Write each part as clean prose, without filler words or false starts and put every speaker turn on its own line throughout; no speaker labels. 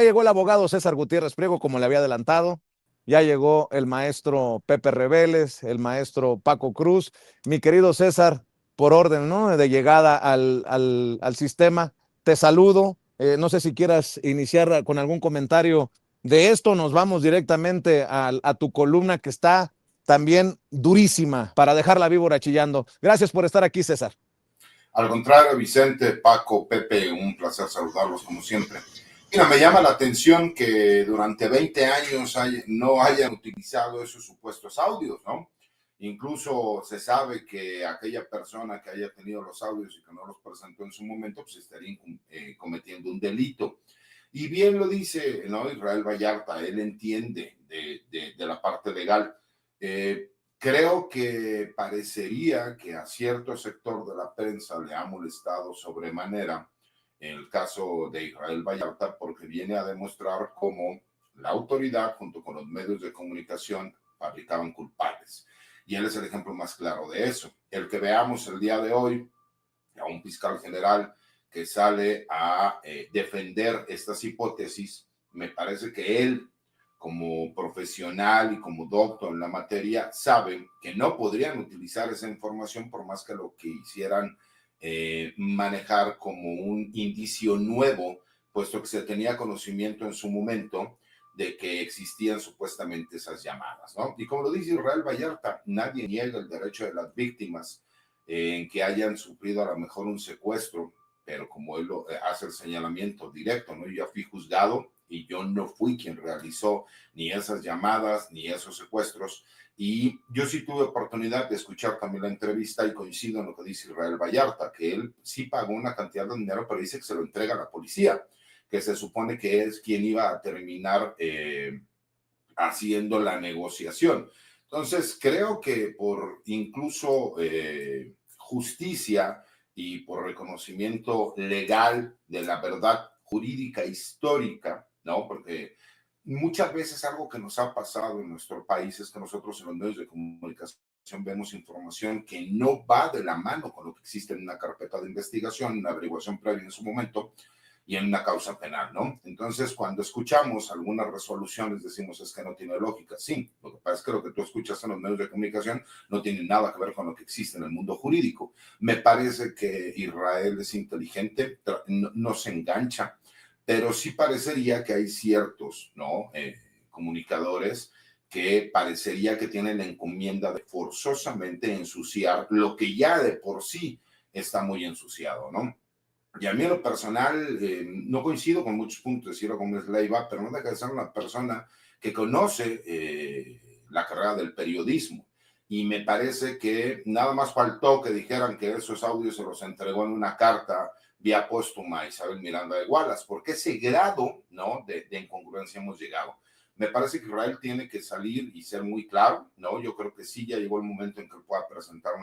Llegó el abogado César Gutiérrez Priego, como le había adelantado. Ya llegó el maestro Pepe Reveles, el maestro Paco Cruz. Mi querido César, por orden, ¿no?, de llegada al sistema, te saludo. No sé si quieras iniciar con algún comentario de esto. Nos vamos directamente a tu columna, que está también durísima, para dejar la víbora chillando. Gracias por estar aquí, César.
Al contrario, Vicente, Paco, Pepe, un placer saludarlos como siempre. Mira, me llama la atención que durante 20 años no hayan utilizado esos supuestos audios, ¿no? Incluso se sabe que aquella persona que haya tenido los audios y que no los presentó en su momento, pues estaría cometiendo un delito. Y bien lo dice, ¿no?, Israel Vallarta, él entiende de la parte legal. Creo que parecería que a cierto sector de la prensa le ha molestado sobremanera en el caso de Israel Vallarta, porque viene a demostrar cómo la autoridad junto con los medios de comunicación fabricaban culpables. Y él es el ejemplo más claro de eso. El que veamos el día de hoy a un fiscal general que sale a defender estas hipótesis, me parece que él, como profesional y como doctor en la materia, saben que no podrían utilizar esa información por más que lo que hicieran manejar como un indicio nuevo, puesto que se tenía conocimiento en su momento de que existían supuestamente esas llamadas, ¿no? Y como lo dice Israel Vallarta, nadie niega el derecho de las víctimas en que hayan sufrido a lo mejor un secuestro, pero como él hace el señalamiento directo, ¿no? Yo ya fui juzgado y yo no fui quien realizó ni esas llamadas ni esos secuestros. Y yo sí tuve oportunidad de escuchar también la entrevista y coincido en lo que dice Israel Vallarta, que él sí pagó una cantidad de dinero, pero dice que se lo entrega a la policía, que se supone que es quien iba a terminar haciendo la negociación. Entonces, creo que por incluso justicia y por reconocimiento legal de la verdad jurídica histórica, ¿no? Porque muchas veces algo que nos ha pasado en nuestro país es que nosotros en los medios de comunicación vemos información que no va de la mano con lo que existe en una carpeta de investigación, una averiguación previa en su momento, y en una causa penal, ¿no? Entonces, cuando escuchamos algunas resoluciones, decimos, es que no tiene lógica. Sí, lo que pasa es que lo que tú escuchas en los medios de comunicación no tiene nada que ver con lo que existe en el mundo jurídico. Me parece que Israel es inteligente, no se engancha, pero sí parecería que hay ciertos, ¿no?, comunicadores que parecería que tienen la encomienda de forzosamente ensuciar lo que ya de por sí está muy ensuciado, ¿no? Y a mí en lo personal no coincido con muchos puntos de Ciro Gómez Leiva, pero no deja de ser una persona que conoce la carrera del periodismo. Y me parece que nada más faltó que dijeran que esos audios se los entregó en una carta vía póstuma a Isabel Miranda de Wallace, porque ese grado, ¿no?, de incongruencia hemos llegado. Me parece que Israel tiene que salir y ser muy claro, ¿no? Yo creo que sí ya llegó el momento en que pueda presentar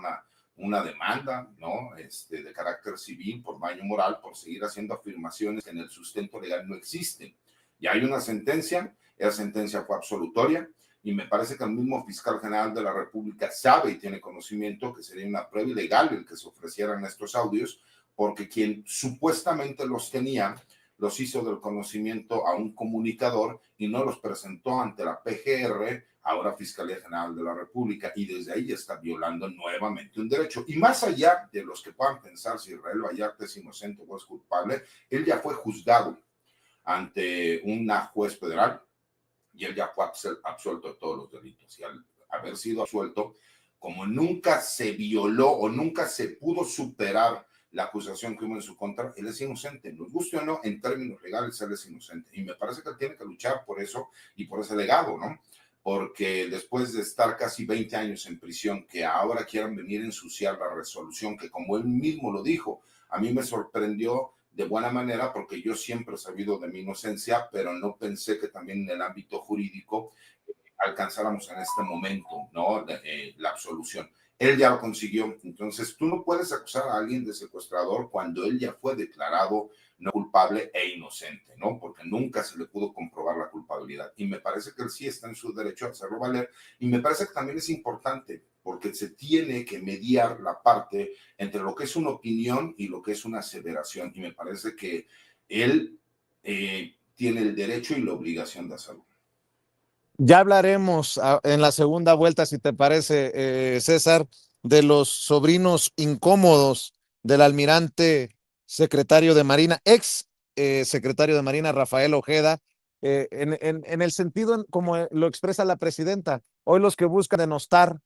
una demanda, ¿no?, de carácter civil por daño moral, por seguir haciendo afirmaciones que en el sustento legal no existen. Ya hay una sentencia, esa sentencia fue absolutoria, y me parece que el mismo fiscal general de la República sabe y tiene conocimiento que sería una prueba ilegal el que se ofrecieran estos audios, porque quien supuestamente los tenía los hizo del conocimiento a un comunicador y no los presentó ante la PGR, ahora Fiscalía General de la República, y desde ahí está violando nuevamente un derecho. Y más allá de los que puedan pensar si Israel Vallarta es inocente o es culpable, él ya fue juzgado ante una juez federal y él ya fue absuelto de todos los delitos. Y al haber sido absuelto, como nunca se violó o nunca se pudo superar la acusación que hubo en su contra, él es inocente. Nos guste o no, en términos legales, él es inocente. Y me parece que él tiene que luchar por eso y por ese legado, ¿no? Porque después de estar casi 20 años en prisión, que ahora quieran venir a ensuciar la resolución, que como él mismo lo dijo, a mí me sorprendió de buena manera porque yo siempre he sabido de mi inocencia, pero no pensé que también en el ámbito jurídico alcanzáramos en este momento, ¿no?, la absolución. Él ya lo consiguió, entonces tú no puedes acusar a alguien de secuestrador cuando él ya fue declarado no culpable e inocente, ¿no? Porque nunca se le pudo comprobar la culpabilidad. Y me parece que él sí está en su derecho a hacerlo valer. Y me parece que también es importante porque se tiene que mediar la parte entre lo que es una opinión y lo que es una aseveración. Y me parece que él tiene el derecho y la obligación de hacerlo.
Ya hablaremos en la segunda vuelta, si te parece, César, de los sobrinos incómodos del almirante secretario de Marina, ex secretario de Marina Rafael Ojeda, en el sentido como lo expresa la presidenta. Hoy los que buscan denostar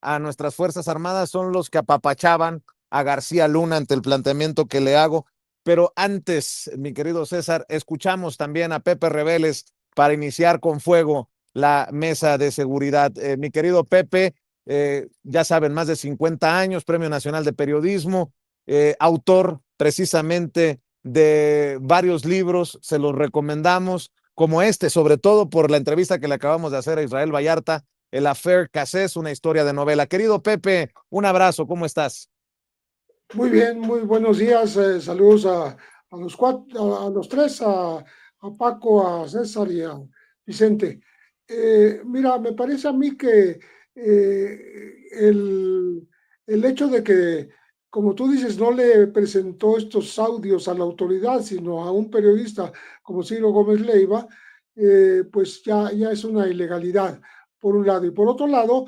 a nuestras Fuerzas Armadas son los que apapachaban a García Luna ante el planteamiento que le hago. Pero antes, mi querido César, escuchamos también a Pepe Rebeles para iniciar con fuego la mesa de seguridad. Mi querido Pepe, ya saben, más de 50 años, Premio Nacional de Periodismo, autor precisamente de varios libros, se los recomendamos, como este, sobre todo por la entrevista que le acabamos de hacer a Israel Vallarta, el Affair Cassés, una historia de novela. Querido Pepe, un abrazo, ¿cómo estás?
Muy bien, muy buenos días. Saludos a los cuatro, a los tres, a Paco, a César y a Vicente. Mira, me parece a mí que el hecho de que, como tú dices, no le presentó estos audios a la autoridad, sino a un periodista como Ciro Gómez Leiva, pues ya es una ilegalidad, por un lado. Y por otro lado,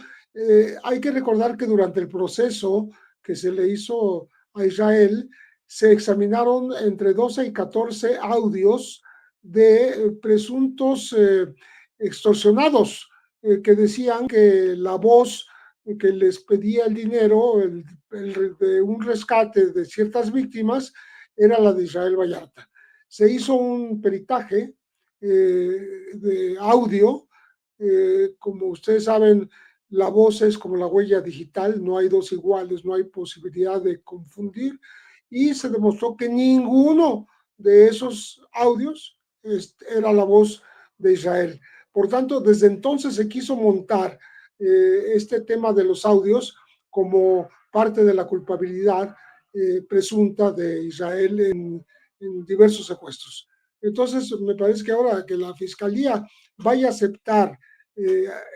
hay que recordar que durante el proceso que se le hizo a Israel, se examinaron entre 12 y 14 audios de presuntos extorsionados que decían que la voz que les pedía el dinero de un rescate de ciertas víctimas era la de Israel Vallarta. Se hizo un peritaje de audio. Como ustedes saben, la voz es como la huella digital, no hay dos iguales, no hay posibilidad de confundir, y se demostró que ninguno de esos audios era la voz de Israel. Por tanto, desde entonces se quiso montar este tema de los audios como parte de la culpabilidad presunta de Israel en diversos secuestros. Entonces, me parece que ahora que la Fiscalía vaya a aceptar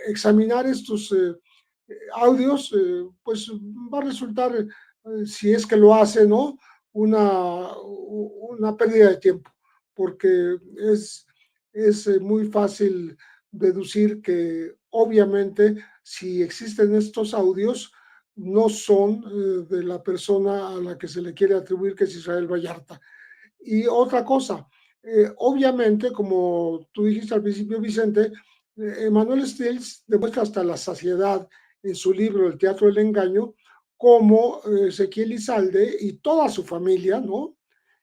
examinar estos audios, pues va a resultar, si es que lo hace, ¿no? Una pérdida de tiempo, porque es muy fácil deducir que obviamente si existen estos audios, no son de la persona a la que se le quiere atribuir, que es Israel Vallarta. Y otra cosa, obviamente, como tú dijiste al principio, Vicente, Emanuel Stills demuestra hasta la saciedad en su libro El Teatro del Engaño cómo Ezequiel Lizalde y toda su familia, ¿no?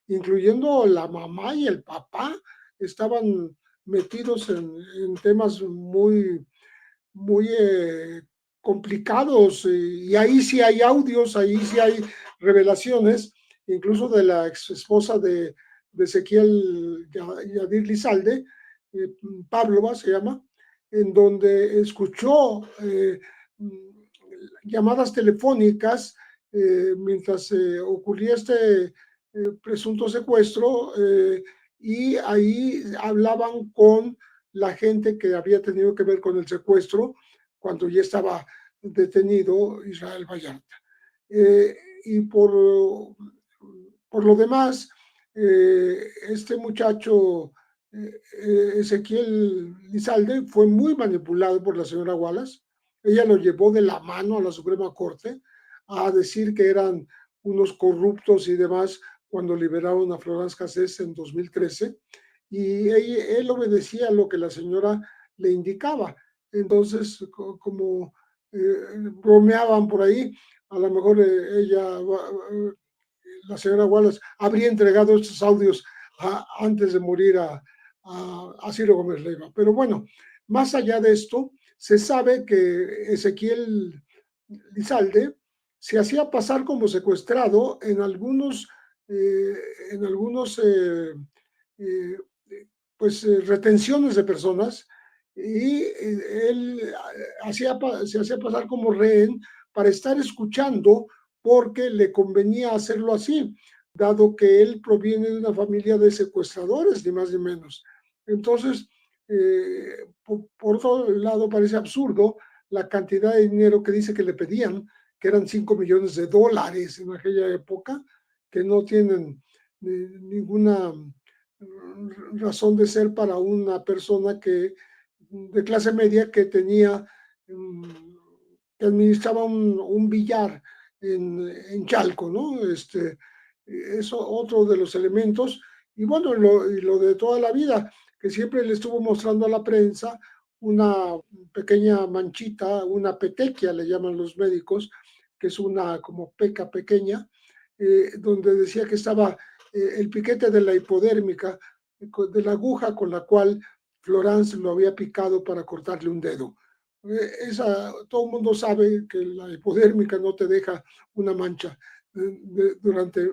Incluyendo la mamá y el papá, estaban metidos en temas muy complicados, y ahí sí hay audios, ahí sí hay revelaciones, incluso de la ex esposa de Ezequiel Yadir Lizalde, Pavlova se llama, en donde escuchó llamadas telefónicas mientras ocurría este presunto secuestro, y ahí hablaban con la gente que había tenido que ver con el secuestro cuando ya estaba detenido Israel Vallarta. Y por lo demás, este muchacho Ezequiel Lizalde fue muy manipulado por la señora Wallace. Ella lo llevó de la mano a la Suprema Corte a decir que eran unos corruptos y demás cuando liberaron a Florence Cassés en 2013, y él obedecía lo que la señora le indicaba. Entonces, como bromeaban por ahí, a lo mejor la señora Wallace habría entregado estos audios antes de morir a Ciro Gómez Leiva. Pero bueno, más allá de esto, se sabe que Ezequiel Lizalde se hacía pasar como secuestrado en algunos eh, pues retenciones de personas, y él se hacía pasar como rehén para estar escuchando porque le convenía hacerlo así, dado que él proviene de una familia de secuestradores, ni más ni menos. Entonces, por otro lado, parece absurdo la cantidad de dinero que dice que le pedían, que eran $5 millones en aquella época, que no tienen ninguna razón de ser para una persona de clase media que tenía, que administraba un billar en Chalco, ¿no? Eso otro de los elementos. Y bueno, lo de toda la vida, que siempre le estuvo mostrando a la prensa una pequeña manchita, una petequia, le llaman los médicos, que es una como peca pequeña, donde decía que estaba el piquete de la hipodérmica, de la aguja con la cual Florence lo había picado para cortarle un dedo. Todo el mundo sabe que la hipodérmica no te deja una mancha durante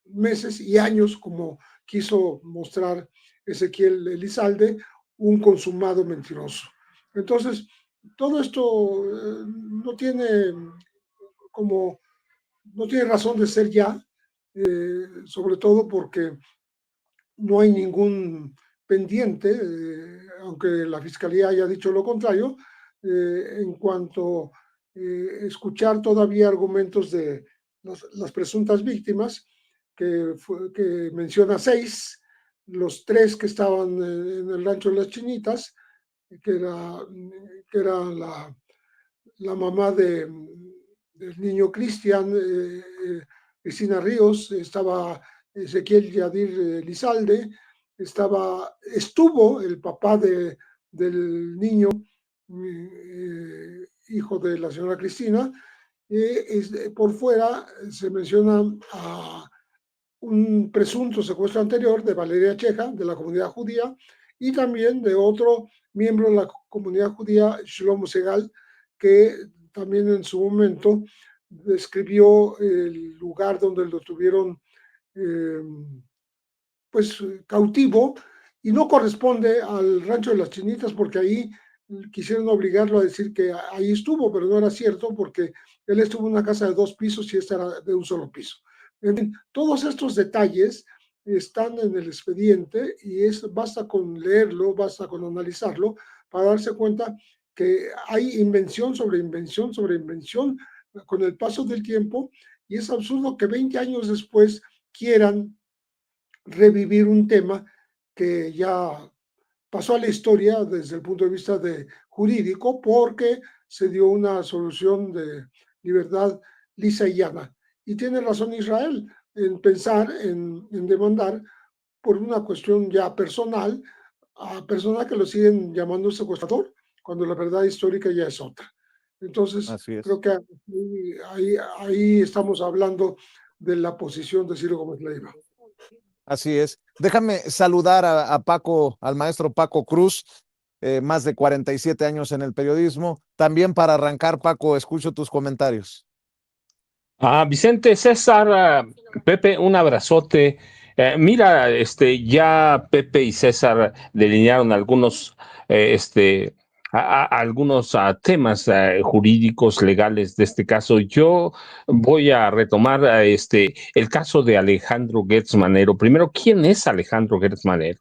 meses y años, como quiso mostrar Ezequiel Elizalde, un consumado mentiroso. Entonces, todo esto no tiene razón de ser ya, sobre todo porque no hay ningún pendiente, aunque la Fiscalía haya dicho lo contrario, en cuanto a escuchar todavía argumentos de las presuntas víctimas, que menciona 6, los 3 que estaban en el rancho de las Chinitas, que era la mamá del niño Cristian, Cristina Ríos, estaba Ezequiel Yadir Elizalde, estuvo el papá del niño, hijo de la señora Cristina. Por fuera se menciona a un presunto secuestro anterior de Valeria Cheja, de la comunidad judía, y también de otro miembro de la comunidad judía, Shlomo Segal, que también en su momento describió el lugar donde lo tuvieron pues cautivo, y no corresponde al rancho de las Chinitas, porque ahí quisieron obligarlo a decir que ahí estuvo, pero no era cierto, porque él estuvo en una casa de 2 pisos y esta era de un solo piso. En fin, todos estos detalles están en el expediente y basta con leerlo, basta con analizarlo para darse cuenta que hay invención sobre invención sobre invención con el paso del tiempo, y es absurdo que 20 años después quieran revivir un tema que ya pasó a la historia desde el punto de vista jurídico, porque se dio una solución de libertad lisa y llana. Y tiene razón Israel en pensar en demandar por una cuestión ya personal a personas que lo siguen llamando secuestrador, cuando la verdad histórica ya es otra. Entonces, creo que ahí estamos hablando de la posición de Ciro Gómez Leiva.
Así es. Déjame saludar a Paco, al maestro Paco Cruz, más de 47 años en el periodismo. También para arrancar, Paco, escucho tus comentarios.
Vicente, César, Pepe, un abrazote. Mira, ya Pepe y César delinearon algunos, algunos temas jurídicos, legales de este caso. Yo voy a retomar el caso de Alejandro Gertz Manero. Primero, ¿quién es Alejandro Gertz Manero?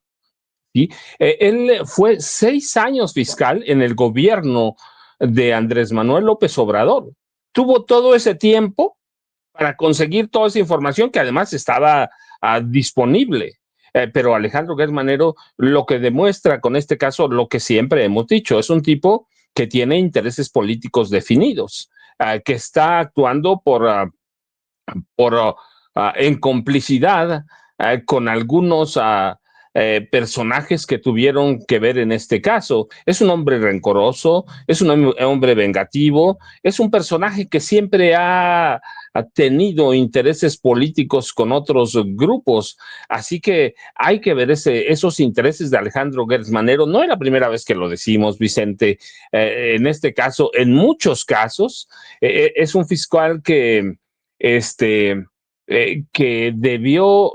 ¿Sí? Él fue 6 años fiscal en el gobierno de Andrés Manuel López Obrador. Tuvo todo ese tiempo para conseguir toda esa información que además estaba disponible. Pero Alejandro Gertz Manero lo que demuestra con este caso, lo que siempre hemos dicho, es un tipo que tiene intereses políticos definidos, que está actuando en complicidad con algunos personajes que tuvieron que ver en este caso. Es un hombre rencoroso, es un hombre vengativo, es un personaje que siempre ha tenido intereses políticos con otros grupos, así que hay que ver esos intereses de Alejandro Gertz Manero. No es la primera vez que lo decimos, Vicente, en este caso, en muchos casos, es un fiscal que debió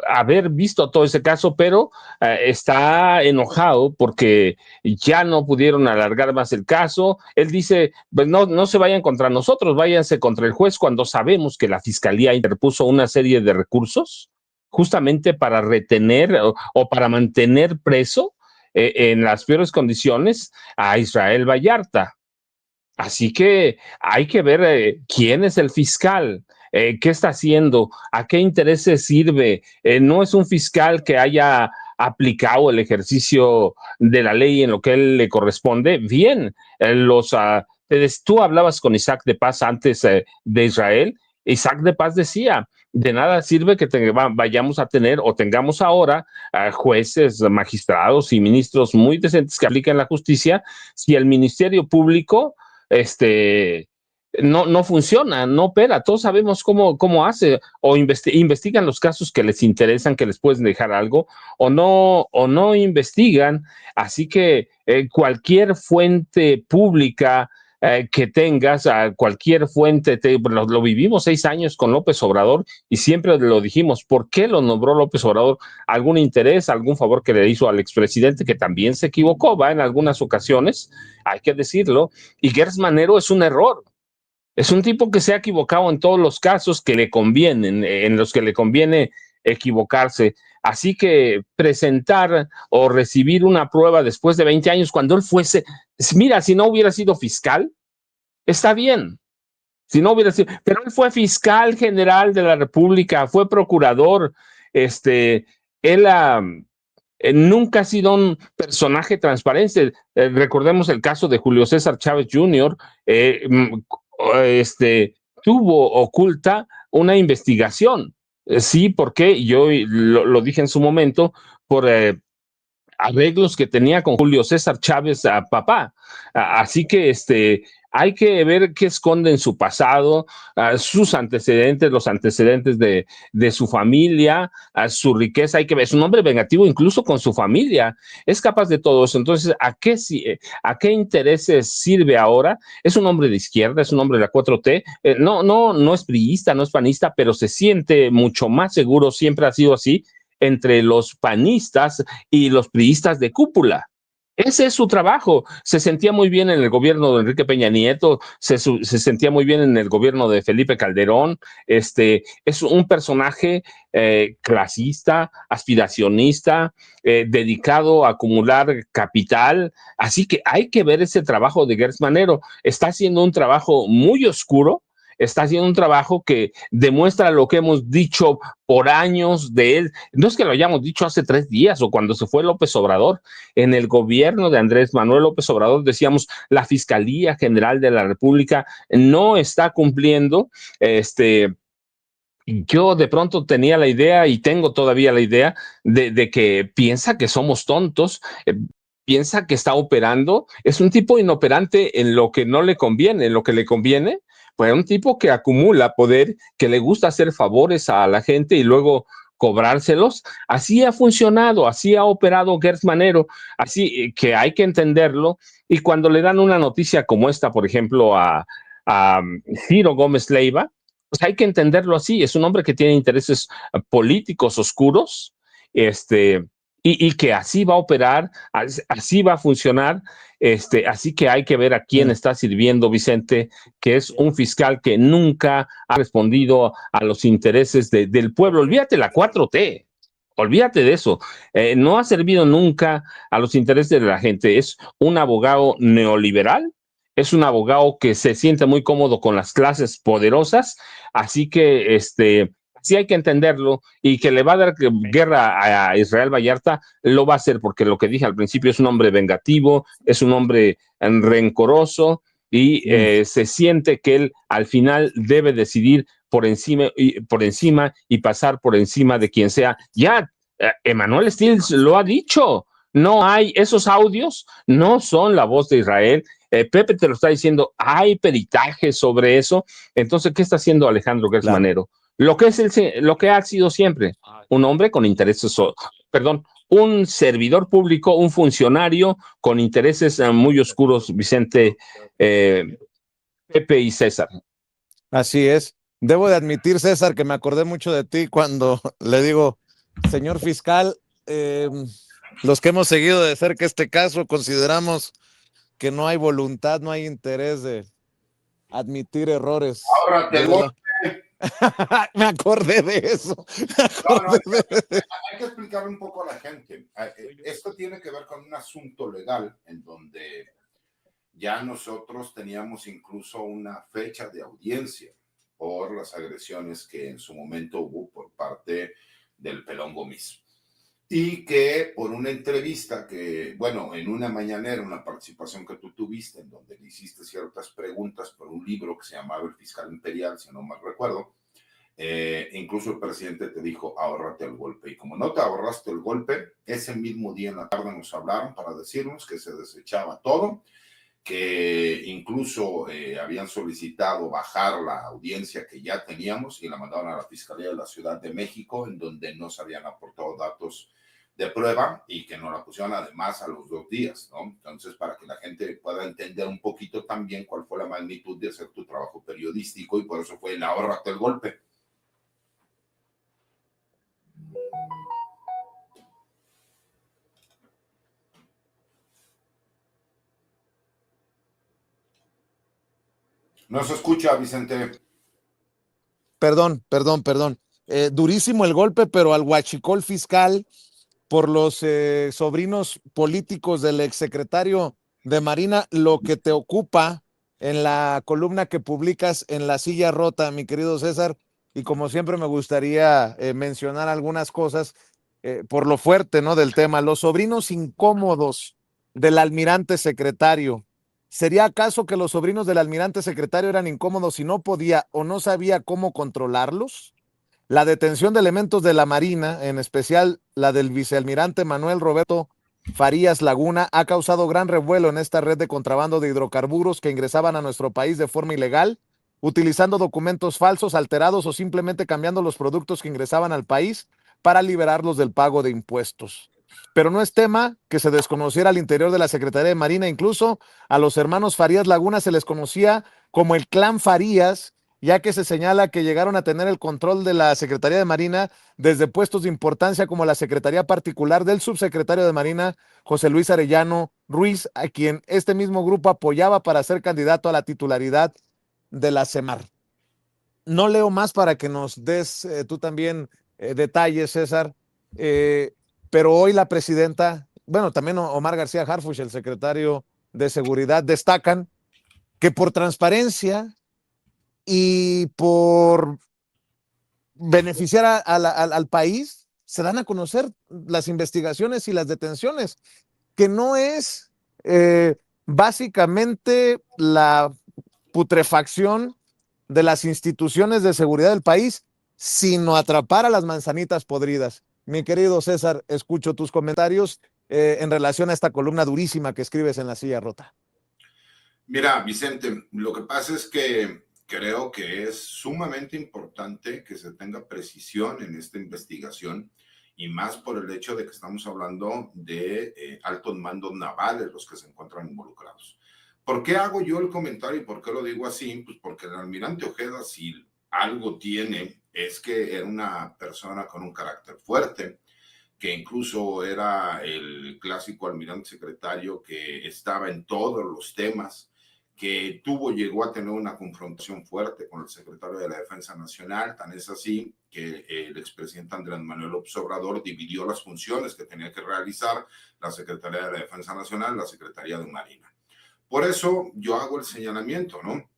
haber visto todo ese caso, pero está enojado porque ya no pudieron alargar más el caso. Él dice, pues no se vayan contra nosotros, váyanse contra el juez, cuando sabemos que la fiscalía interpuso una serie de recursos justamente para retener o para mantener preso en las peores condiciones a Israel Vallarta. Así que hay que ver quién es el fiscal, qué está haciendo, a qué intereses sirve. No es un fiscal que haya aplicado el ejercicio de la ley en lo que él le corresponde, bien. Tú hablabas con Isaac de Paz antes de Israel. Isaac de Paz decía, de nada sirve que vayamos a tener o tengamos ahora jueces, magistrados y ministros muy decentes que apliquen la justicia si el Ministerio Público no funciona, no opera. Todos sabemos cómo hace o investigan los casos que les interesan, que les pueden dejar algo o no investigan. Así que cualquier fuente pública que tengas, a cualquier fuente, lo vivimos 6 años con López Obrador y siempre lo dijimos, ¿por qué lo nombró López Obrador? ¿Algún interés, algún favor que le hizo al expresidente, que también se equivocó, va en algunas ocasiones, hay que decirlo, y Gertz Manero es un error? Es un tipo que se ha equivocado en todos los casos que le convienen, en los que le conviene equivocarse. Así que presentar o recibir una prueba después de 20 años, cuando él fuese, mira, si no hubiera sido fiscal, está bien. Si no hubiera sido, pero él fue fiscal general de la República, fue procurador, él nunca ha sido un personaje transparente. Recordemos el caso de Julio César Chávez Jr., tuvo oculta una investigación. Sí, porque yo lo dije en su momento, por arreglos que tenía con Julio César Chávez a papá. Así que hay que ver qué esconde en su pasado, sus antecedentes, los antecedentes de su familia, su riqueza. Hay que ver, es un hombre vengativo incluso con su familia, es capaz de todo eso. Entonces, ¿a qué intereses sirve ahora? Es un hombre de izquierda, es un hombre de la 4T, no es priista, no es panista, pero se siente mucho más seguro, siempre ha sido así, entre los panistas y los priistas de cúpula. Ese es su trabajo. Se sentía muy bien en el gobierno de Enrique Peña Nieto, se sentía muy bien en el gobierno de Felipe Calderón. Es un personaje clasista, aspiracionista, dedicado a acumular capital. Así que hay que ver ese trabajo de Gertz Manero. Está haciendo un trabajo muy oscuro, está haciendo un trabajo que demuestra lo que hemos dicho por años de él. No es que lo hayamos dicho hace 3 días o cuando se fue López Obrador. En el gobierno de Andrés Manuel López Obrador decíamos, la Fiscalía General de la República no está cumpliendo. Yo de pronto tenía la idea y tengo todavía la idea de que piensa que somos tontos, piensa que está operando. Es un tipo inoperante en lo que no le conviene, en lo que le conviene. Pues un tipo que acumula poder, que le gusta hacer favores a la gente y luego cobrárselos. Así ha funcionado, así ha operado Gertz Manero, así que hay que entenderlo. Y cuando le dan una noticia como esta, por ejemplo, a Ciro Gómez Leiva, pues hay que entenderlo así. Es un hombre que tiene intereses políticos oscuros, y que así va a operar, así va a funcionar. Así que hay que ver a quién está sirviendo Vicente, que es un fiscal que nunca ha respondido a los intereses del pueblo. Olvídate la 4T. Olvídate de eso. No ha servido nunca a los intereses de la gente. Es un abogado neoliberal, es un abogado que se siente muy cómodo con las clases poderosas, así que sí hay que entenderlo, y que le va a dar guerra a Israel Vallarta, lo va a hacer, porque lo que dije al principio, es un hombre vengativo, es un hombre rencoroso, y se siente que él al final debe decidir por encima y pasar por encima de quien sea. Ya Emanuel Stills lo ha dicho, no hay, esos audios no son la voz de Israel. Pepe te lo está diciendo, hay peritaje sobre eso. Entonces, ¿qué está haciendo Alejandro Gertz Manero? Lo que ha sido siempre, un hombre con intereses, un servidor público, un funcionario con intereses muy oscuros, Vicente, Pepe y César.
Así es. Debo de admitir, César, que me acordé mucho de ti cuando le digo, señor fiscal, los que hemos seguido de cerca este caso consideramos que no hay voluntad, no hay interés de admitir errores.
Ahora te voy.
Me acordé de eso.
Hay que explicar un poco a la gente. Esto tiene que ver con un asunto legal en donde ya nosotros teníamos incluso una fecha de audiencia por las agresiones que en su momento hubo por parte del Pelón Gomis. y que por una entrevista que, bueno, en una mañanera, una participación que tú tuviste, en donde le hiciste ciertas preguntas por un libro que se llamaba El Fiscal Imperial, si no mal recuerdo, incluso el presidente te dijo, ahórrate el golpe. Y como no te ahorraste el golpe, ese mismo día en la tarde nos hablaron para decirnos que se desechaba todo, que incluso habían solicitado bajar la audiencia que ya teníamos y la mandaron a la Fiscalía de la Ciudad de México, en donde no se habían aportado datos de prueba y que nos la pusieron además a los 2 días, ¿no? Entonces, para que la gente pueda entender un poquito también cuál fue la magnitud de hacer tu trabajo periodístico, y por eso fue el ahórrate el golpe. No se escucha, Vicente.
Perdón. Durísimo el golpe, pero al huachicol fiscal por los sobrinos políticos del exsecretario de Marina, lo que te ocupa en la columna que publicas en La Silla Rota, mi querido César, y como siempre me gustaría mencionar algunas cosas por lo fuerte, ¿no?, del tema. Los sobrinos incómodos del almirante secretario. ¿Sería acaso que los sobrinos del almirante secretario eran incómodos y no podía o no sabía cómo controlarlos? La detención de elementos de la Marina, en especial la del vicealmirante Manuel Roberto Farías Laguna, ha causado gran revuelo en esta red de contrabando de hidrocarburos que ingresaban a nuestro país de forma ilegal, utilizando documentos falsos, alterados o simplemente cambiando los productos que ingresaban al país para liberarlos del pago de impuestos. Pero no es tema que se desconociera al interior de la Secretaría de Marina. Incluso a los hermanos Farías Laguna se les conocía como el clan Farías, ya que se señala que llegaron a tener el control de la Secretaría de Marina desde puestos de importancia como la Secretaría Particular del subsecretario de Marina, José Luis Arellano Ruiz, a quien este mismo grupo apoyaba para ser candidato a la titularidad de la CEMAR. No leo más para que nos des tú también detalles, César, pero hoy la presidenta, bueno, también Omar García Harfuch, el secretario de Seguridad, destacan que por transparencia y por beneficiar al país, se dan a conocer las investigaciones y las detenciones, que no es básicamente la putrefacción de las instituciones de seguridad del país, sino atrapar a las manzanitas podridas. Mi querido César, escucho tus comentarios en relación a esta columna durísima que escribes en La Silla Rota.
Mira, Vicente, lo que pasa es que creo que es sumamente importante que se tenga precisión en esta investigación, y más por el hecho de que estamos hablando de altos mandos navales los que se encuentran involucrados. ¿Por qué hago yo el comentario y por qué lo digo así? Pues porque el almirante Ojeda, si algo tiene, es que era una persona con un carácter fuerte, que incluso era el clásico almirante secretario que estaba en todos los temas, que llegó a tener una confrontación fuerte con el secretario de la Defensa Nacional. Tan es así que el expresidente Andrés Manuel López Obrador dividió las funciones que tenía que realizar la Secretaría de la Defensa Nacional y la Secretaría de Marina. Por eso yo hago el señalamiento, ¿no?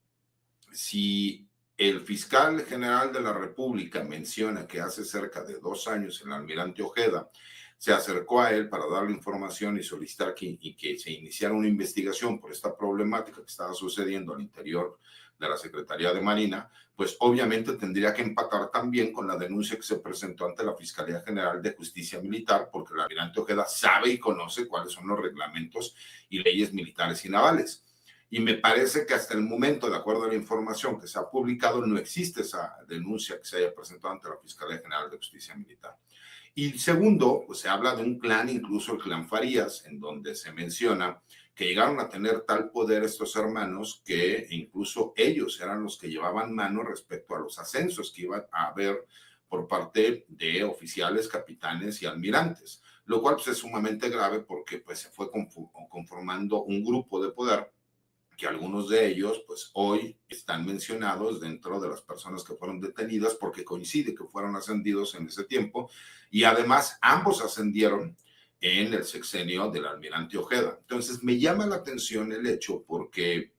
Si el fiscal general de la República menciona que hace cerca de 2 años el almirante Ojeda se acercó a él para darle información y solicitar que se iniciara una investigación por esta problemática que estaba sucediendo al interior de la Secretaría de Marina, pues obviamente tendría que empatar también con la denuncia que se presentó ante la Fiscalía General de Justicia Militar, porque el almirante Ojeda sabe y conoce cuáles son los reglamentos y leyes militares y navales. Y me parece que hasta el momento, de acuerdo a la información que se ha publicado, no existe esa denuncia que se haya presentado ante la Fiscalía General de Justicia Militar. Y segundo, pues se habla de un clan, incluso el clan Farías, en donde se menciona que llegaron a tener tal poder estos hermanos que incluso ellos eran los que llevaban mano respecto a los ascensos que iban a haber por parte de oficiales, capitanes y almirantes, lo cual pues, es sumamente grave porque pues, se fue conformando un grupo de poder que algunos de ellos, pues hoy están mencionados dentro de las personas que fueron detenidas porque coincide que fueron ascendidos en ese tiempo, y además ambos ascendieron en el sexenio del almirante Ojeda. Entonces me llama la atención el hecho porque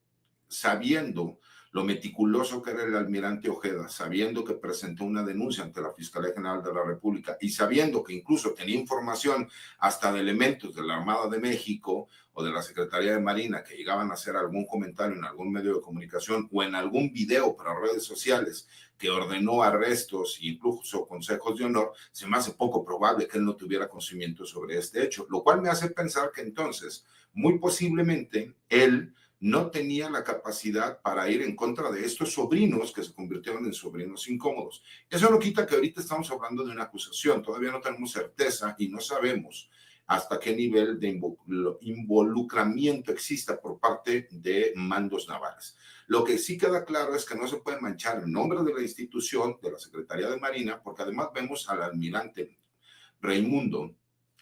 sabiendo lo meticuloso que era el almirante Ojeda, sabiendo que presentó una denuncia ante la Fiscalía General de la República y sabiendo que incluso tenía información hasta de elementos de la Armada de México o de la Secretaría de Marina que llegaban a hacer algún comentario en algún medio de comunicación o en algún video para redes sociales que ordenó arrestos e incluso consejos de honor, se me hace poco probable que él no tuviera conocimiento sobre este hecho, lo cual me hace pensar que entonces, muy posiblemente, él no tenía la capacidad para ir en contra de estos sobrinos que se convirtieron en sobrinos incómodos. Eso no quita que ahorita estamos hablando de una acusación, todavía no tenemos certeza y no sabemos hasta qué nivel de involucramiento exista por parte de mandos navales. Lo que sí queda claro es que no se puede manchar el nombre de la institución, de la Secretaría de Marina, porque además vemos al almirante Raimundo,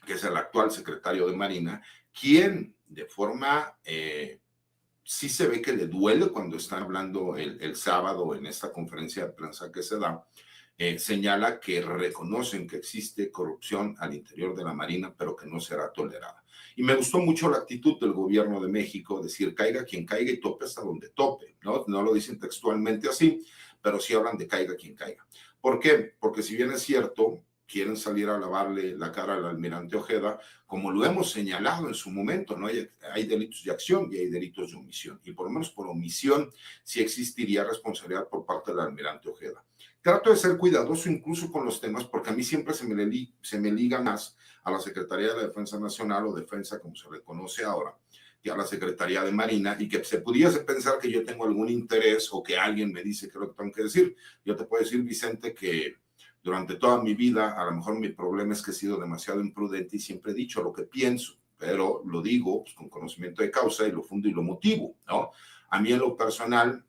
que es el actual secretario de Marina, quien de forma sí se ve que le duele cuando están hablando el sábado en esta conferencia de prensa que se da, señala que reconocen que existe corrupción al interior de la Marina, pero que no será tolerada. Y me gustó mucho la actitud del gobierno de México, decir caiga quien caiga y tope hasta donde tope, ¿no? No lo dicen textualmente así, pero sí hablan de caiga quien caiga. ¿Por qué? Porque si bien es cierto, quieren salir a lavarle la cara al almirante Ojeda, como lo hemos señalado en su momento, ¿no? Hay delitos de acción y hay delitos de omisión, y por lo menos por omisión sí existiría responsabilidad por parte del almirante Ojeda. Trato de ser cuidadoso incluso con los temas, porque a mí siempre se me liga más a la Secretaría de la Defensa Nacional o Defensa, como se le conoce ahora, que a la Secretaría de Marina, y que se pudiese pensar que yo tengo algún interés o que alguien me dice que lo que tengo que decir. Yo te puedo decir, Vicente, que durante toda mi vida, a lo mejor mi problema es que he sido demasiado imprudente y siempre he dicho lo que pienso, pero lo digo pues, con conocimiento de causa y lo fundo y lo motivo, ¿no? A mí en lo personal,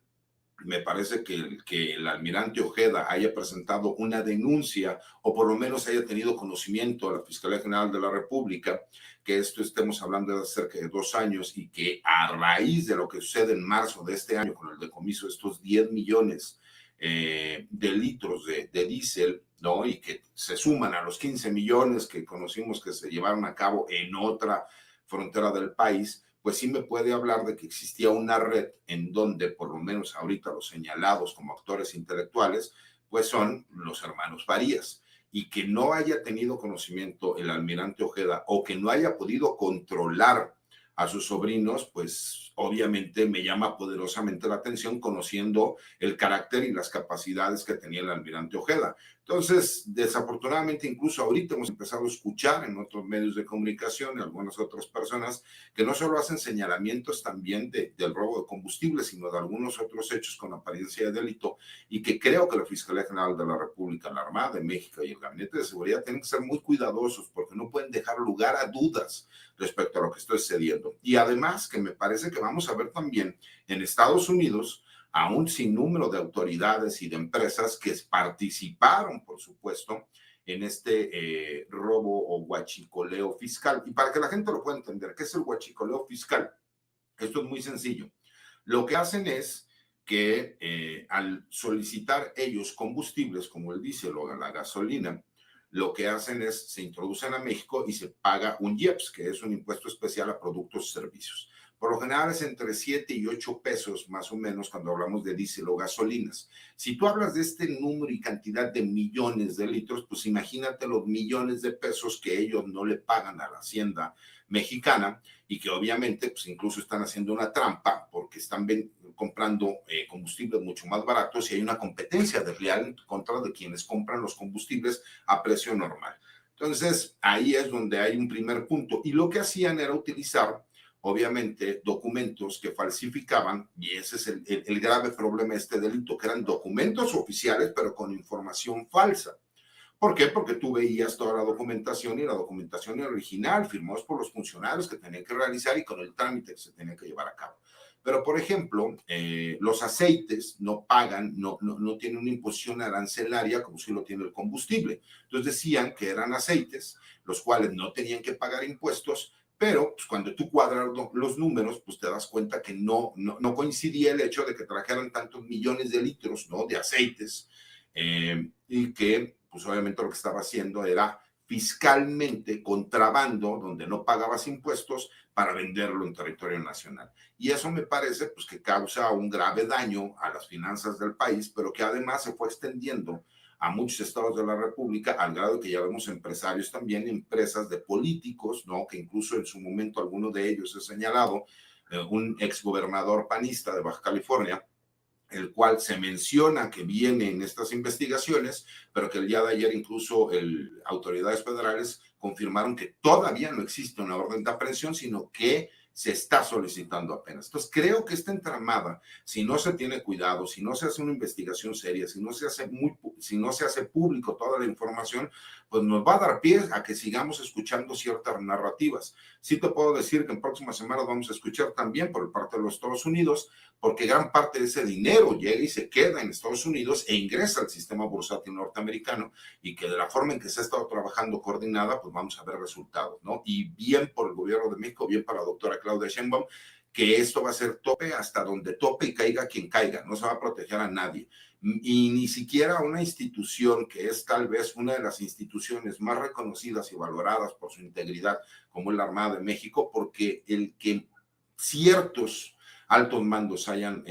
me parece que el almirante Ojeda haya presentado una denuncia o por lo menos haya tenido conocimiento a la Fiscalía General de la República, que esto estemos hablando de cerca de 2 años y que a raíz de lo que sucede en marzo de este año con el decomiso de estos 10 millones de litros de diésel, ¿no? Y que se suman a los 15 millones que conocimos que se llevaron a cabo en otra frontera del país, pues sí me puede hablar de que existía una red en donde por lo menos ahorita los señalados como actores intelectuales, pues son los hermanos Farías, y que no haya tenido conocimiento el almirante Ojeda o que no haya podido controlar a sus sobrinos, pues obviamente me llama poderosamente la atención conociendo el carácter y las capacidades que tenía el almirante Ojeda. Entonces, desafortunadamente, incluso ahorita hemos empezado a escuchar en otros medios de comunicación y algunas otras personas que no solo hacen señalamientos también del robo de combustible, sino de algunos otros hechos con apariencia de delito, y que creo que la Fiscalía General de la República, la Armada de México y el Gabinete de Seguridad tienen que ser muy cuidadosos porque no pueden dejar lugar a dudas respecto a lo que está sucediendo. Y además que me parece que vamos a ver también en Estados Unidos a un sinnúmero de autoridades y de empresas que participaron, por supuesto, en este robo o huachicoleo fiscal. Y para que la gente lo pueda entender, ¿qué es el huachicoleo fiscal? Esto es muy sencillo. Lo que hacen es que al solicitar ellos combustibles como el diésel o la gasolina, lo que hacen es se introducen a México y se paga un IEPS, que es un impuesto especial a productos y servicios. Por lo general es entre 7 y 8 pesos más o menos cuando hablamos de diésel o gasolinas. Si tú hablas de este número y cantidad de millones de litros, pues imagínate los millones de pesos que ellos no le pagan a la hacienda mexicana y que obviamente pues incluso están haciendo una trampa porque están comprando combustibles mucho más baratos y hay una competencia desleal en contra de quienes compran los combustibles a precio normal. Entonces ahí es donde hay un primer punto y lo que hacían era utilizar obviamente documentos que falsificaban, y ese es el grave problema de este delito, que eran documentos oficiales pero con información falsa. ¿Por qué? Porque tú veías toda la documentación y la documentación original, firmados por los funcionarios que tenían que realizar y con el trámite que se tenía que llevar a cabo. Pero, por ejemplo, los aceites no pagan, no tienen una imposición arancelaria como si lo tiene el combustible. Entonces decían que eran aceites, los cuales no tenían que pagar impuestos, pero pues, cuando tú cuadras los números, pues te das cuenta que no coincidía el hecho de que trajeran tantos millones de litros, ¿no?, de aceites y que pues obviamente lo que estaba haciendo era fiscalmente contrabando, donde no pagabas impuestos, para venderlo en territorio nacional. Y eso me parece pues, que causa un grave daño a las finanzas del país, pero que además se fue extendiendo a muchos estados de la República, al grado que ya vemos empresarios también, empresas de políticos, ¿no? Que incluso en su momento alguno de ellos he señalado, un exgobernador panista de Baja California, el cual se menciona que viene en estas investigaciones, pero que el día de ayer incluso autoridades federales confirmaron que todavía no existe una orden de aprehensión, sino que se está solicitando apenas. Entonces, creo que esta entramada, si no se tiene cuidado, si no se hace una investigación seria, si no se hace público toda la información, pues nos va a dar pie a que sigamos escuchando ciertas narrativas. Sí te puedo decir que en próximas semanas vamos a escuchar también por parte de los Estados Unidos, porque gran parte de ese dinero llega y se queda en Estados Unidos e ingresa al sistema bursátil norteamericano, y que de la forma en que se ha estado trabajando coordinada, pues vamos a ver resultados, ¿no? Y bien por el gobierno de México, bien para la doctora Claudia Sheinbaum, que esto va a ser tope hasta donde tope y caiga quien caiga, no se va a proteger a nadie. Y ni siquiera una institución que es tal vez una de las instituciones más reconocidas y valoradas por su integridad, como es la Armada de México, porque el que ciertos altos mandos hayan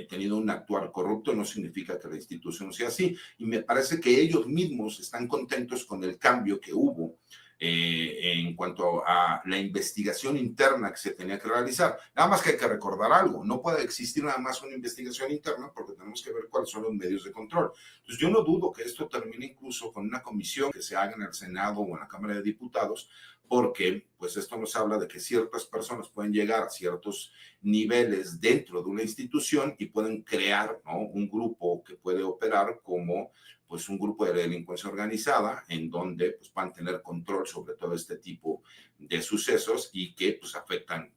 tenido un actuar corrupto no significa que la institución sea así, y me parece que ellos mismos están contentos con el cambio que hubo en cuanto a la investigación interna que se tenía que realizar. Nada más que hay que recordar algo, no puede existir nada más una investigación interna, porque tenemos que ver cuáles son los medios de control. Entonces yo no dudo que esto termine incluso con una comisión que se haga en el Senado o en la Cámara de Diputados, porque pues esto nos habla de que ciertas personas pueden llegar a ciertos niveles dentro de una institución y pueden crear, ¿no?, un grupo que puede operar como pues un grupo de delincuencia organizada, en donde pues van a tener control sobre todo este tipo de sucesos, y que pues afectan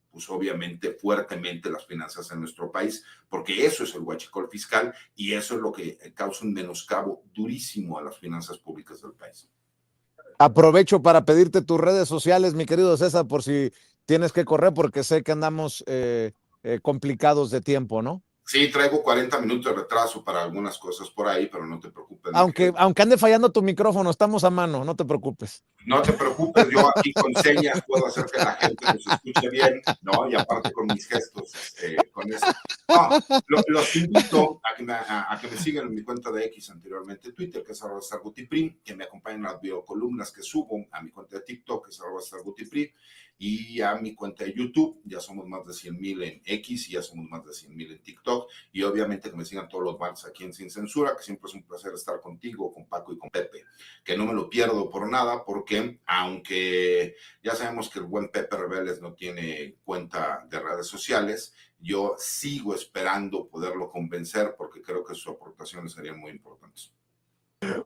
pues obviamente fuertemente las finanzas en nuestro país, porque eso es el huachicol fiscal, y eso es lo que causa un menoscabo durísimo a las finanzas públicas del país.
Aprovecho para pedirte tus redes sociales, mi querido César, por si tienes que correr, porque sé que andamos complicados de tiempo, ¿no?
Sí, traigo 40 minutos de retraso para algunas cosas por ahí, pero no te preocupes.
Aunque ande fallando tu micrófono, estamos a mano, no te preocupes.
No te preocupes, yo aquí con señas puedo hacer que la gente nos escuche bien, ¿no? Y aparte con mis gestos, con eso. No, los invito a que me sigan en mi cuenta de X, anteriormente Twitter, que es @sargutiprim, que me acompañen en las videocolumnas que subo, a mi cuenta de TikTok, que es @sargutiprim, y a mi cuenta de YouTube. Ya somos más de 100,000 en X y ya somos más de 100,000 en TikTok. Y obviamente que me sigan todos los martes aquí en Sin Censura, que siempre es un placer estar contigo, con Paco y con Pepe, que no me lo pierdo por nada, porque aunque ya sabemos que el buen Pepe Rebeles no tiene cuenta de redes sociales, yo sigo esperando poderlo convencer, porque creo que sus aportaciones serían muy importantes.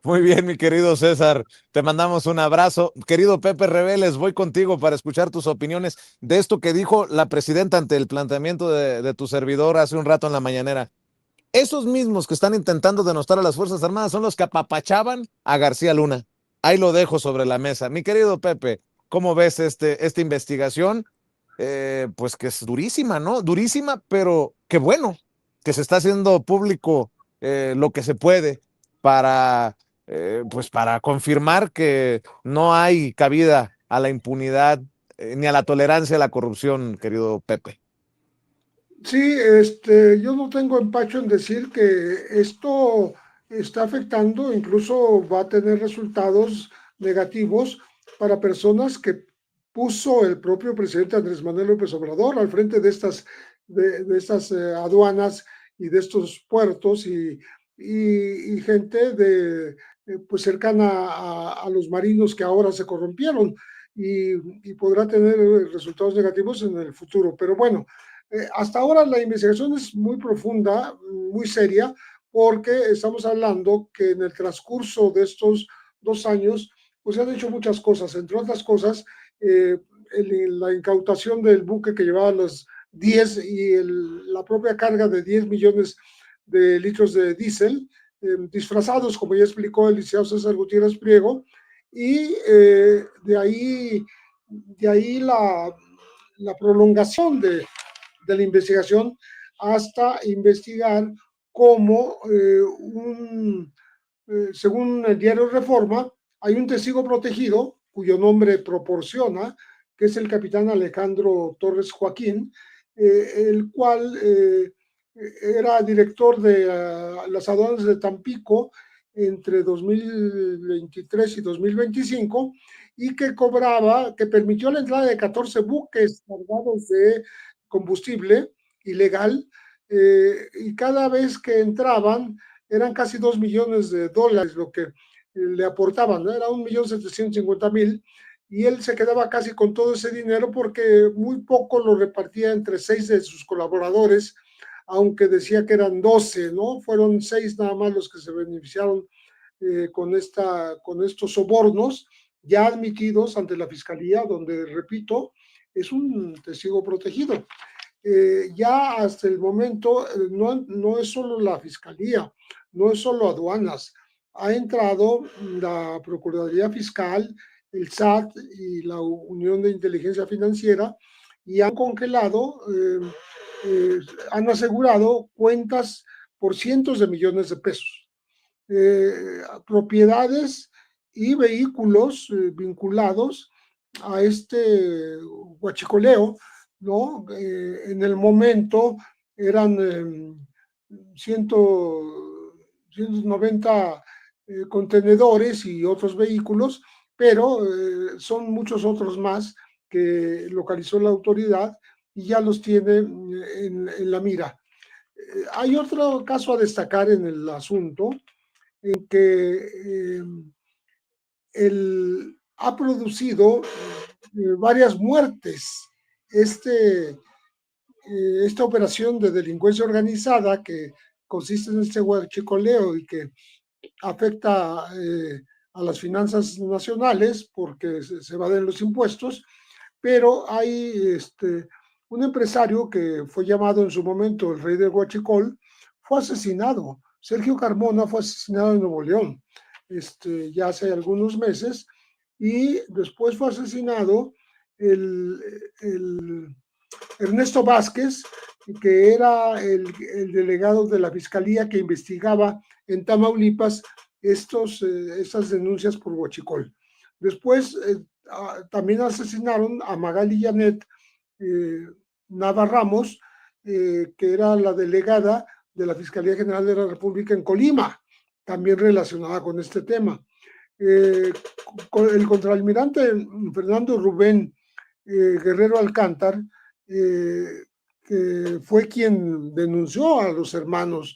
Muy bien, mi querido César, te mandamos un abrazo. Querido Pepe Rebeles, voy contigo para escuchar tus opiniones de esto que dijo la presidenta ante el planteamiento de tu servidor hace un rato en la mañanera. Esos mismos que están intentando denostar a las Fuerzas Armadas son los que apapachaban a García Luna. Ahí lo dejo sobre la mesa. Mi querido Pepe, ¿cómo ves esta investigación? Pues que es durísima, ¿no? Durísima, pero qué bueno que se está haciendo público lo que se puede para, pues para confirmar que no hay cabida a la impunidad ni a la tolerancia a la corrupción, querido Pepe.
Sí, yo no tengo empacho en decir que esto está afectando, incluso va a tener resultados negativos para personas que puso el propio presidente Andrés Manuel López Obrador al frente de estas aduanas y de estos puertos, y gente pues cercana a los marinos que ahora se corrompieron, y podrá tener resultados negativos en el futuro. Pero bueno, hasta ahora la investigación es muy profunda, muy seria, porque estamos hablando que en el transcurso de estos 2 años, pues se han hecho muchas cosas, entre otras cosas, la incautación del buque que llevaba los 10 y la propia carga de 10 millones de litros de diésel, disfrazados, como ya explicó el licenciado César Gutiérrez Priego, y de ahí la prolongación de la investigación hasta investigar cómo, según el diario Reforma, hay un testigo protegido cuyo nombre proporciona que es el capitán Alejandro Torres Joaquín, el cual era director de las aduanas de Tampico entre 2023 y 2025, y que permitió la entrada de 14 buques cargados de combustible ilegal, y cada vez que entraban eran casi $2 millones lo que le aportaban, ¿no? Era 1.750.000, y él se quedaba casi con todo ese dinero porque muy poco lo repartía entre 6 de sus colaboradores, aunque decía que eran 12, ¿no? Fueron 6 nada más los que se beneficiaron con estos sobornos ya admitidos ante la Fiscalía, donde, repito, es un testigo protegido. Ya hasta el momento no es solo la Fiscalía, no es solo aduanas, ha entrado la Procuraduría Fiscal, el SAT y la Unión de Inteligencia Financiera, y han congelado, han asegurado cuentas por cientos de millones de pesos, propiedades y vehículos vinculados a este huachicoleo, ¿no? En el momento eran 190 contenedores y otros vehículos, pero son muchos otros más que localizó la autoridad y ya los tiene en la mira. Hay otro caso a destacar en el asunto, en que él ha producido varias muertes. Esta operación de delincuencia organizada que consiste en este huachicoleo y que afecta a las finanzas nacionales porque se evaden los impuestos, pero hay un empresario que fue llamado en su momento el rey del huachicol, fue asesinado. Sergio Carmona fue asesinado en Nuevo León ya hace algunos meses, y después fue asesinado el Ernesto Vázquez, que era el delegado de la Fiscalía que investigaba en Tamaulipas estas denuncias por huachicol. Después también asesinaron a Magali Janet Nava Ramos, que era la delegada de la Fiscalía General de la República en Colima, también relacionada con este tema. El contraalmirante Fernando Rubén Guerrero Alcántar, que fue quien denunció a los hermanos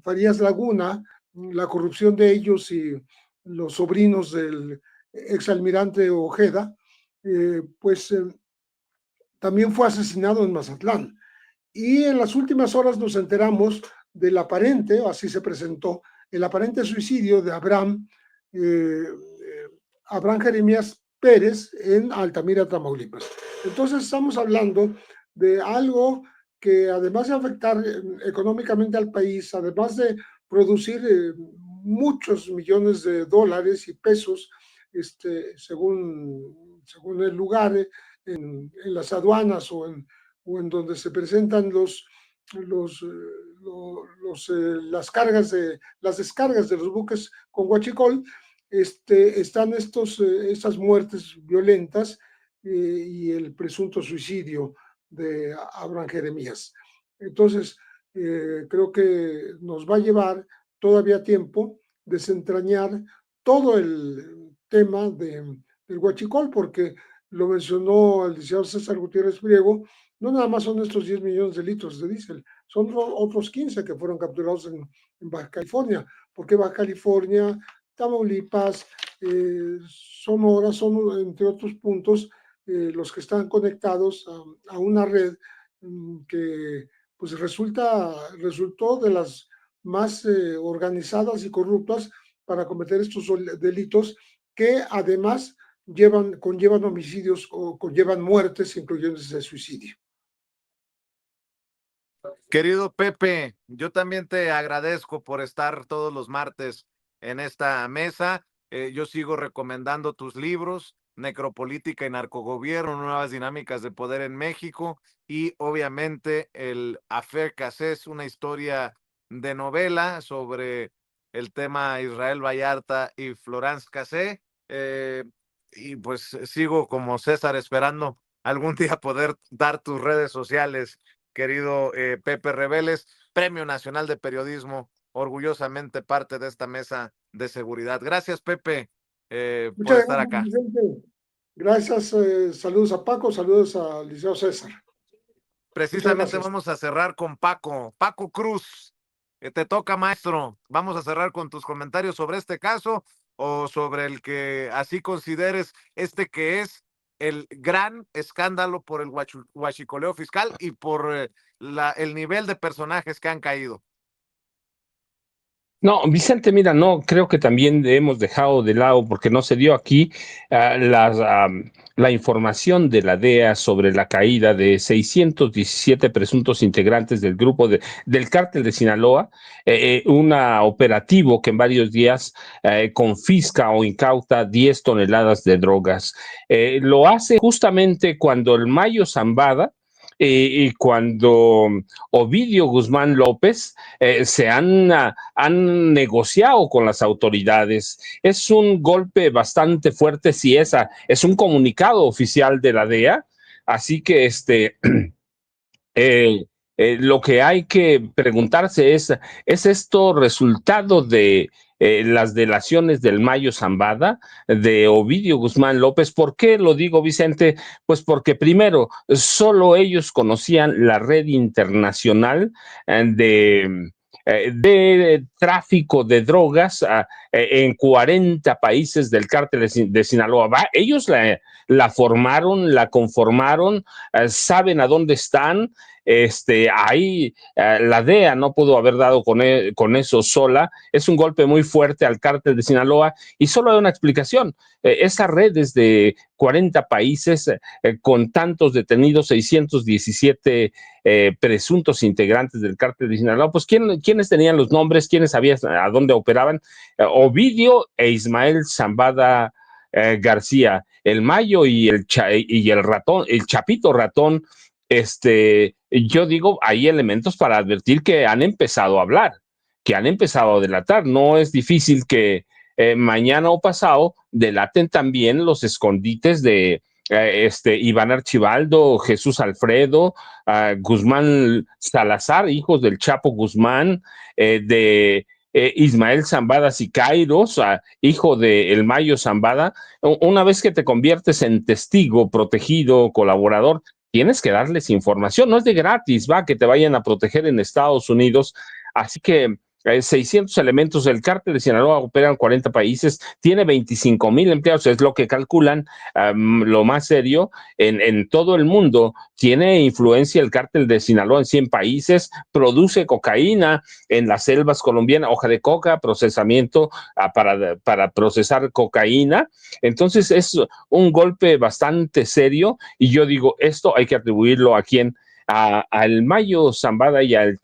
Farías Laguna, la corrupción de ellos y los sobrinos del exalmirante Ojeda, también fue asesinado en Mazatlán. Y en las últimas horas nos enteramos del aparente, o así se presentó, el aparente suicidio de Abraham Jeremías Pérez en Altamira, Tamaulipas. Entonces estamos hablando de algo que, además de afectar económicamente al país, además de producir muchos millones de dólares y pesos, según el lugar, en las aduanas o en donde se presentan las descargas de los buques con huachicol, están estas muertes violentas y el presunto suicidio de Abraham Jeremías. Entonces, creo que nos va a llevar todavía tiempo desentrañar todo el tema del huachicol, porque lo mencionó el licenciado César Gutiérrez Priego, no nada más son estos 10 millones de litros de diésel, son otros 15 que fueron capturados en Baja California, porque Baja California, Tamaulipas, Sonora, son entre otros puntos los que están conectados a una red que pues resultó de las más organizadas y corruptas para cometer estos delitos, que además conllevan homicidios o conllevan muertes, incluyendo ese suicidio.
Querido Pepe, yo también te agradezco por estar todos los martes en esta mesa. Yo sigo recomendando tus libros, Necropolítica y Narcogobierno, Nuevas Dinámicas de Poder en México, y obviamente el Affaire Cassés, una historia de novela sobre el tema Israel Vallarta y Florence Cassé. y pues sigo como César esperando algún día poder dar tus redes sociales, querido Pepe Rebeles, Premio Nacional de Periodismo, orgullosamente parte de esta mesa de seguridad. Gracias, Pepe, por
Muchas
estar
gracias,
acá.
Vicente. Gracias, saludos a Paco, saludos al Liceo César.
Precisamente vamos a cerrar con Paco Cruz. Te toca, maestro. Vamos a cerrar con tus comentarios sobre este caso o sobre el que así consideres que es el gran escándalo por el huachicoleo fiscal y por el nivel de personajes que han caído.
No, Vicente, mira, no, creo que también hemos dejado de lado, porque no se dio aquí la información de la DEA sobre la caída de 617 presuntos integrantes del grupo del cártel de Sinaloa, un operativo que en varios días confisca o incauta 10 toneladas de drogas. Lo hace justamente cuando el Mayo Zambada y cuando Ovidio Guzmán López se han negociado con las autoridades. Es un golpe bastante fuerte, si es un comunicado oficial de la DEA, así que lo que hay que preguntarse ¿es esto resultado de las delaciones del Mayo Zambada, de Ovidio Guzmán López? ¿Por qué lo digo, Vicente? Pues porque primero, solo ellos conocían la red internacional de tráfico de drogas en 40 países del cártel de Sinaloa. Ellos la formaron, la conformaron, saben a dónde están. Ahí la DEA no pudo haber dado con eso sola. Es un golpe muy fuerte al cártel de Sinaloa y solo hay una explicación. Esa red es de 40 países con tantos detenidos, 617 presuntos integrantes del cártel de Sinaloa. Pues ¿quiénes tenían los nombres? ¿Quiénes sabían a dónde operaban? Ovidio e Ismael Zambada García, el Mayo y el ratón, el Chapito Ratón. Yo digo, hay elementos para advertir que han empezado a hablar, que han empezado a delatar. No es difícil que mañana o pasado delaten también los escondites de Iván Archibaldo, Jesús Alfredo, Guzmán Salazar, hijos del Chapo Guzmán, de Ismael Zambada Sicairos, hijo de El Mayo Zambada. Una vez que te conviertes en testigo, protegido, colaborador, tienes que darles información. No es de gratis, que te vayan a proteger en Estados Unidos. Así que 600 elementos del cártel de Sinaloa operan en 40 países, tiene 25,000 empleados, es lo que calculan. Lo más serio, en todo el mundo tiene influencia el cártel de Sinaloa en 100 países, produce cocaína en las selvas colombianas, hoja de coca, procesamiento para procesar cocaína. Entonces es un golpe bastante serio y yo digo, esto hay que atribuirlo a quien al Mayo Zambada y al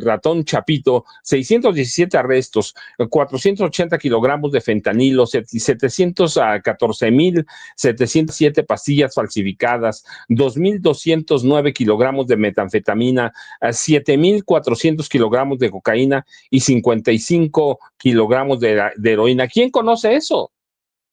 ratón Chapito. 617 arrestos, 480 kilogramos de fentanilo, 714,707 pastillas falsificadas, 2,209 kilogramos de metanfetamina, 7,400 kilogramos de cocaína y 55 kilogramos de heroína. ¿Quién conoce eso?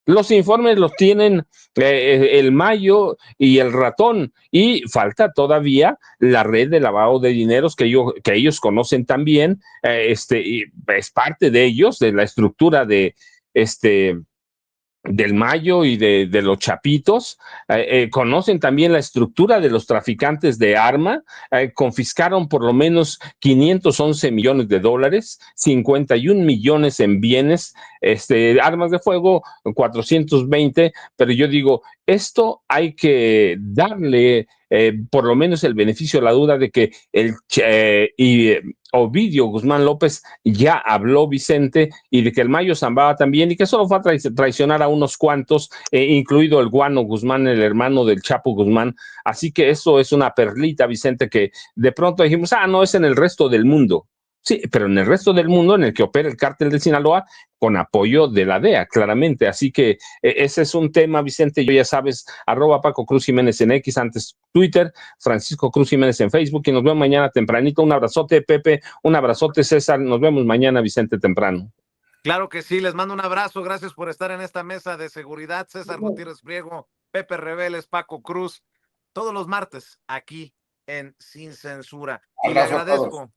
Los informes los tienen el Mayo y el ratón, y falta todavía la red de lavado de dineros que ellos conocen también. Y es parte de ellos, de la estructura del Mayo y de los Chapitos. Conocen también la estructura de los traficantes de arma. Confiscaron por lo menos 511 millones de dólares, 51 millones en bienes, armas de fuego, 420, pero yo digo, esto hay que darle por lo menos el beneficio de la duda de que Ovidio Guzmán López ya habló, Vicente, y de que el Mayo Zambada también, y que solo fue a traicionar a unos cuantos, incluido el Guano Guzmán, el hermano del Chapo Guzmán. Así que eso es una perlita, Vicente, que de pronto dijimos, no, es en el resto del mundo. Sí, pero en el resto del mundo en el que opera el cártel de Sinaloa con apoyo de la DEA, claramente. Así que ese es un tema, Vicente. Yo ya sabes, @Paco Cruz Jiménez en X, antes Twitter, Francisco Cruz Jiménez en Facebook, y nos vemos mañana tempranito. Un abrazote, Pepe, un abrazote, César. Nos vemos mañana, Vicente, temprano.
Claro que sí, les mando un abrazo, gracias por estar en esta mesa de seguridad. César Gutiérrez Priego, Pepe Reveles, Paco Cruz, todos los martes aquí en Sin Censura. Y le
Abrazo a todos.
agradezco